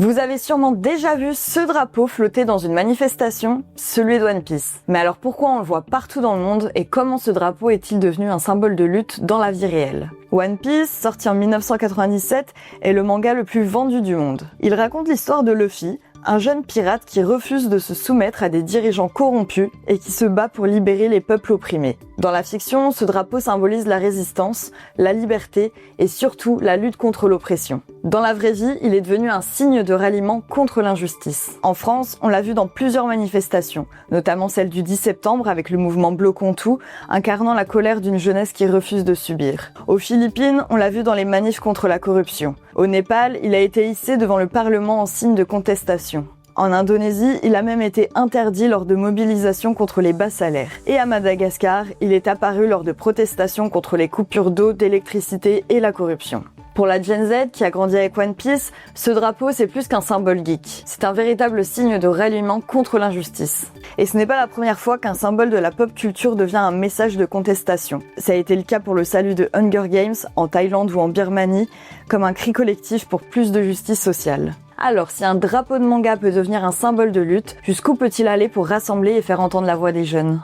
Vous avez sûrement déjà vu ce drapeau flotter dans une manifestation, celui de One Piece. Mais alors pourquoi on le voit partout dans le monde et comment ce drapeau est-il devenu un symbole de lutte dans la vie réelle? One Piece, sorti en 1997, est le manga le plus vendu du monde. Il raconte l'histoire de Luffy, un jeune pirate qui refuse de se soumettre à des dirigeants corrompus et qui se bat pour libérer les peuples opprimés. Dans la fiction, ce drapeau symbolise la résistance, la liberté et surtout la lutte contre l'oppression. Dans la vraie vie, il est devenu un signe de ralliement contre l'injustice. En France, on l'a vu dans plusieurs manifestations, notamment celle du 10 septembre avec le mouvement Bloquons tout, incarnant la colère d'une jeunesse qui refuse de subir. Aux Philippines, on l'a vu dans les manifs contre la corruption. Au Népal, il a été hissé devant le Parlement en signe de contestation. En Indonésie, il a même été interdit lors de mobilisations contre les bas salaires. Et à Madagascar, il est apparu lors de protestations contre les coupures d'eau, d'électricité et la corruption. Pour la Gen Z qui a grandi avec One Piece, ce drapeau c'est plus qu'un symbole geek. C'est un véritable signe de ralliement contre l'injustice. Et ce n'est pas la première fois qu'un symbole de la pop culture devient un message de contestation. Ça a été le cas pour le salut de Hunger Games en Thaïlande ou en Birmanie, comme un cri collectif pour plus de justice sociale. Alors, si un drapeau de manga peut devenir un symbole de lutte, jusqu'où peut-il aller pour rassembler et faire entendre la voix des jeunes ?